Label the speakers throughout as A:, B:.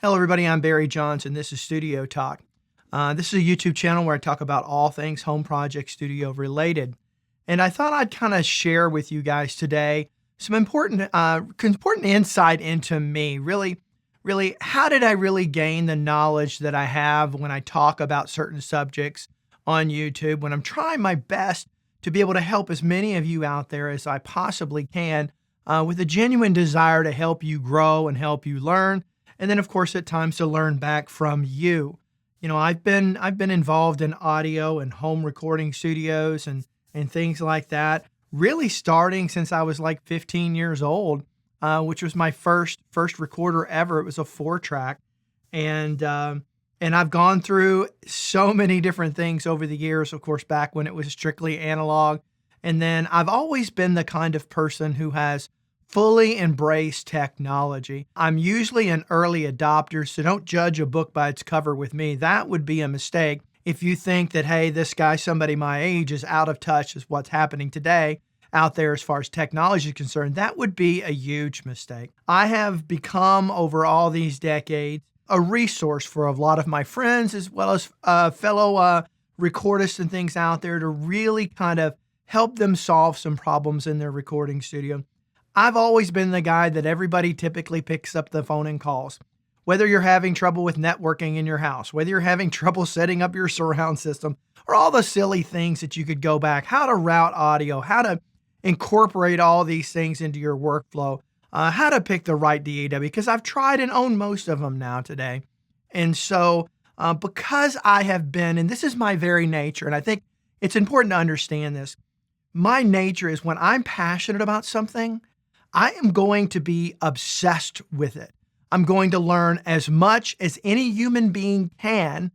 A: Hello, everybody. I'm Barry Johnson. This is Studio Talk. This is a YouTube channel where I talk about all things home project studio related. And I thought I'd kind of share with you guys today some important insight into me. Really, how did I really gain the knowledge that I have when I talk about certain subjects on YouTube, when I'm trying my best to be able to help as many of you out there as I possibly can with a genuine desire to help you grow and help you learn. And then, of course, at times to learn back from you. I've been involved in audio and home recording studios and things like that, really starting since I was like 15 years old, which was my first recorder ever. It was a 4-track, and I've gone through so many different things over the years. Of course, back when it was strictly analog, and then I've always been the kind of person who has fully embrace technology. I'm usually an early adopter, so don't judge a book by its cover with me. That would be a mistake if you think that, hey, this guy, somebody my age, is out of touch with what's happening today out there as far as technology is concerned. That would be a huge mistake. I have become, over all these decades, a resource for a lot of my friends as well as fellow recordists and things out there to really kind of help them solve some problems in their recording studio. I've always been the guy that everybody typically picks up the phone and calls. Whether you're having trouble with networking in your house, whether you're having trouble setting up your surround system, or all the silly things that you could go back, how to route audio, how to incorporate all these things into your workflow, how to pick the right DAW, because I've tried and own most of them now today. And so because I have been, and this is my very nature, and I think it's important to understand this, my nature is when I'm passionate about something, I am going to be obsessed with it. I'm going to learn as much as any human being can.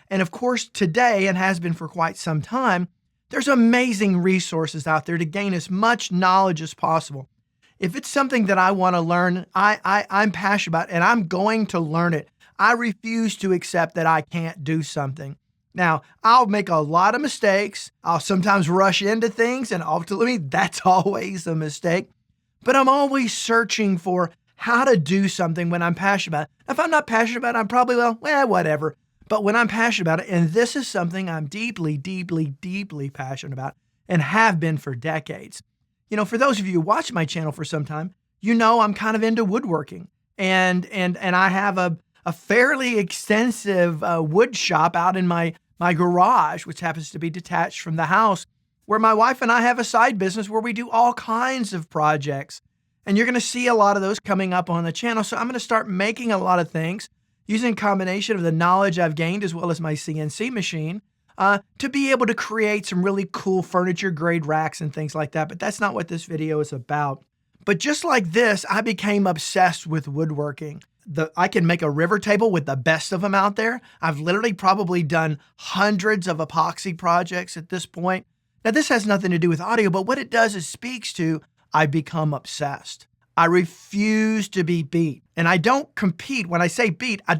A: And of course, today, and has been for quite some time, there's amazing resources out there to gain as much knowledge as possible. If it's something that I want to learn, I'm passionate about, and I'm going to learn it. I refuse to accept that I can't do something. Now, I'll make a lot of mistakes. I'll sometimes rush into things, and ultimately, that's always a mistake. But I'm always searching for how to do something when I'm passionate about it. If I'm not passionate about it, I'm probably, whatever. But when I'm passionate about it, and this is something I'm deeply, deeply, deeply passionate about and have been for decades. For those of you who watch my channel for some time, I'm kind of into woodworking. And I have a fairly extensive wood shop out in my garage, which happens to be detached from the house, where my wife and I have a side business where we do all kinds of projects. And you're going to see a lot of those coming up on the channel. So I'm going to start making a lot of things using a combination of the knowledge I've gained as well as my CNC machine to be able to create some really cool furniture grade racks and things like that. But that's not what this video is about. But just like this, I became obsessed with woodworking. I can make a river table with the best of them out there. I've literally probably done hundreds of epoxy projects at this point. Now, this has nothing to do with audio, but what it does is speaks to I become obsessed. I refuse to be beat. And I don't compete. When I say beat, I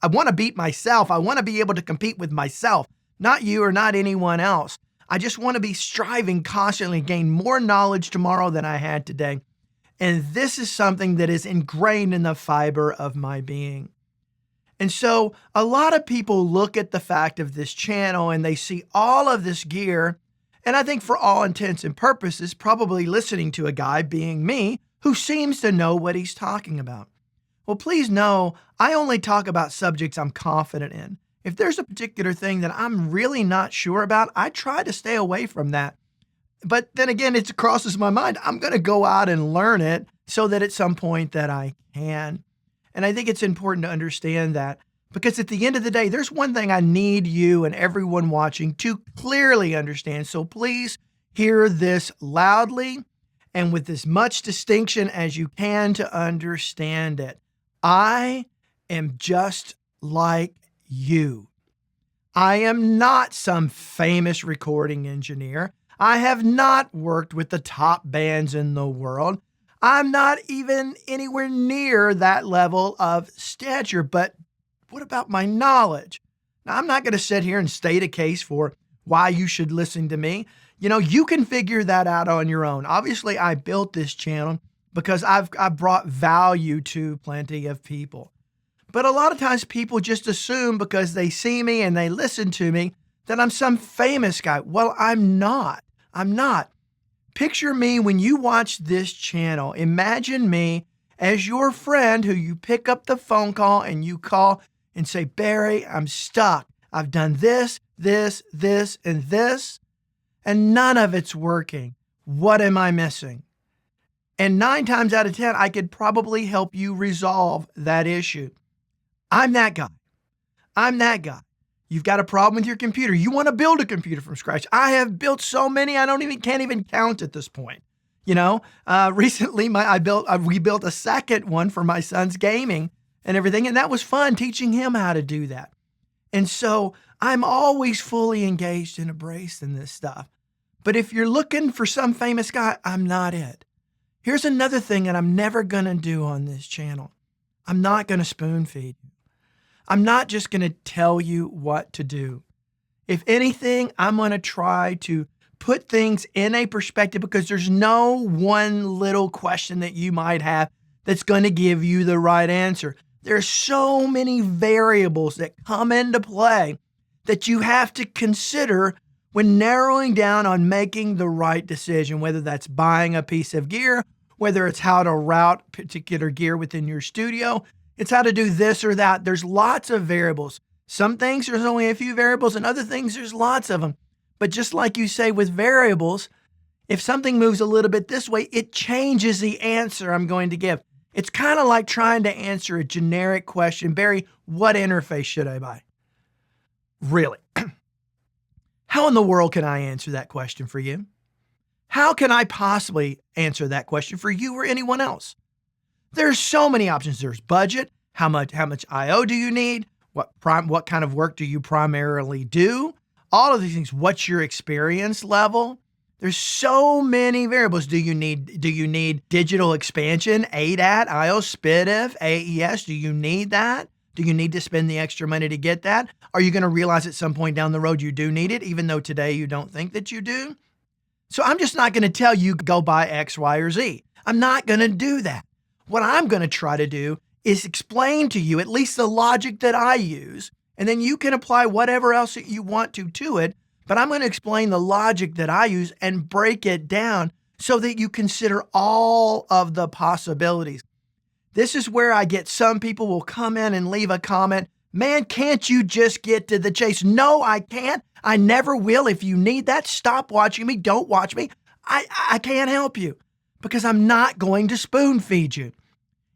A: want to beat myself. I want to be able to compete with myself, not you or not anyone else. I just want to be striving constantly, gain more knowledge tomorrow than I had today. And this is something that is ingrained in the fiber of my being. And so a lot of people look at the fact of this channel and they see all of this gear, and I think for all intents and purposes, probably listening to a guy, being me, who seems to know what he's talking about. Well, please know, I only talk about subjects I'm confident in. If there's a particular thing that I'm really not sure about, I try to stay away from that. But then again, it crosses my mind. I'm going to go out and learn it so that at some point that I can. And I think it's important to understand that, because at the end of the day, there's one thing I need you and everyone watching to clearly understand. So please hear this loudly and with as much distinction as you can to understand it. I am just like you. I am not some famous recording engineer. I have not worked with the top bands in the world. I'm not even anywhere near that level of stature, but what about my knowledge? Now, I'm not going to sit here and state a case for why you should listen to me. You can figure that out on your own. Obviously, I built this channel because I've brought value to plenty of people. But a lot of times people just assume because they see me and they listen to me that I'm some famous guy. Well, I'm not. I'm not. Picture me when you watch this channel. Imagine me as your friend who you pick up the phone call and you call and say, Barry, I'm stuck. I've done this, this, this, and this, and none of it's working. What am I missing? And 9 times out of 10, I could probably help you resolve that issue. I'm that guy. I'm that guy. You've got a problem with your computer. You want to build a computer from scratch. I have built so many, can't even count at this point. Recently we built a second one for my son's gaming and everything, and that was fun teaching him how to do that. And so I'm always fully engaged and embraced in this stuff. But if you're looking for some famous guy, I'm not it. Here's another thing that I'm never going to do on this channel. I'm not going to spoon feed you. I'm not just going to tell you what to do. If anything, I'm going to try to put things in a perspective because there's no one little question that you might have that's going to give you the right answer. There's so many variables that come into play that you have to consider when narrowing down on making the right decision, whether that's buying a piece of gear, whether it's how to route particular gear within your studio, it's how to do this or that. There's lots of variables. Some things there's only a few variables, and other things there's lots of them. But just like you say with variables, if something moves a little bit this way, it changes the answer I'm going to give. It's kind of like trying to answer a generic question. Barry, what interface should I buy? Really? How in the world can I answer that question for you? How can I possibly answer that question for you or anyone else? There's so many options. There's budget. How much I/O do you need? What kind of work do you primarily do? All of these things. What's your experience level? There's so many variables. Do you need digital expansion, ADAT, I/O, SPDIF, AES? Do you need that? Do you need to spend the extra money to get that? Are you going to realize at some point down the road you do need it, even though today you don't think that you do? So I'm just not going to tell you go buy X, Y, or Z. I'm not going to do that. What I'm going to try to do is explain to you at least the logic that I use, and then you can apply whatever else that you want to it. But I'm going to explain the logic that I use and break it down so that you consider all of the possibilities. This is where I get some people will come in and leave a comment. Man, can't you just get to the chase? No, I can't. I never will. If you need that, stop watching me. Don't watch me. I can't help you because I'm not going to spoon feed you.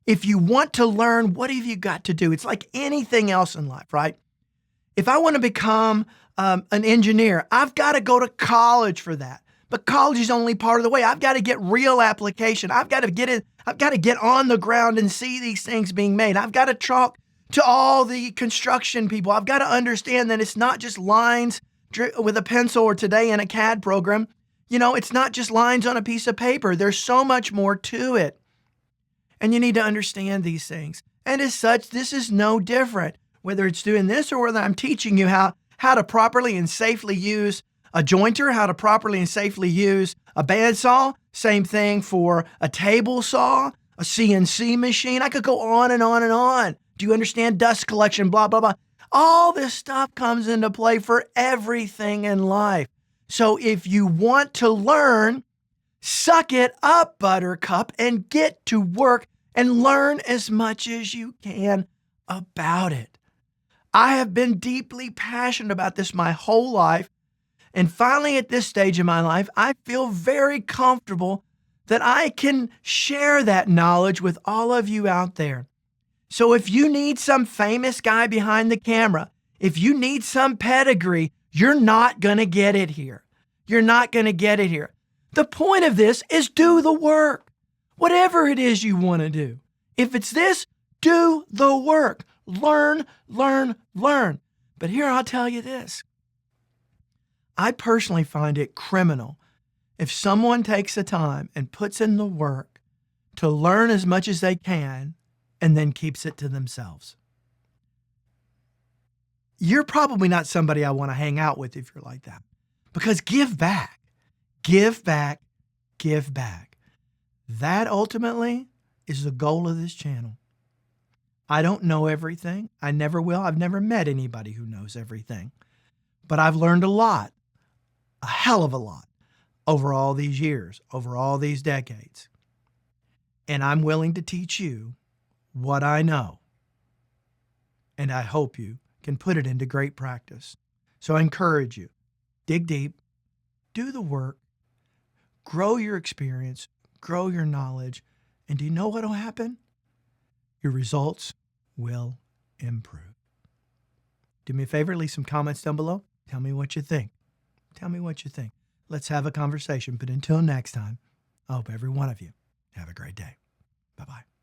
A: If you want to learn, what have you got to do? It's like anything else in life, right? If I want to become an engineer, I've got to go to college for that. But college is only part of the way. I've got to get real application. I've got to get in. I've got to get on the ground and see these things being made. I've got to talk to all the construction people. I've got to understand that it's not just lines with a pencil or today in a CAD program. It's not just lines on a piece of paper. There's so much more to it. And you need to understand these things. And as such, this is no different. Whether it's doing this or whether I'm teaching you how to properly and safely use a jointer, how to properly and safely use a bandsaw, same thing for a table saw, a CNC machine. I could go on and on and on. Do you understand dust collection, blah, blah, blah. All this stuff comes into play for everything in life. So if you want to learn, suck it up, Buttercup, and get to work and learn as much as you can about it. I have been deeply passionate about this my whole life. And finally, at this stage in my life, I feel very comfortable that I can share that knowledge with all of you out there. So if you need some famous guy behind the camera, if you need some pedigree, you're not going to get it here. You're not going to get it here. The point of this is do the work. Whatever it is you want to do. If it's this, do the work. Learn, learn, learn. But here I'll tell you this. I personally find it criminal if someone takes the time and puts in the work to learn as much as they can and then keeps it to themselves. You're probably not somebody I want to hang out with if you're like that. Because give back, give back, give back. That ultimately is the goal of this channel. I don't know everything. I never will. I've never met anybody who knows everything. But I've learned a lot, a hell of a lot, over all these years, over all these decades. And I'm willing to teach you what I know. And I hope you can put it into great practice. So I encourage you, dig deep, do the work, grow your experience, grow your knowledge, and do you know what will happen? Your results will improve. Do me a favor, leave some comments down below. Tell me what you think. Tell me what you think. Let's have a conversation. But until next time, I hope every one of you have a great day. Bye-bye.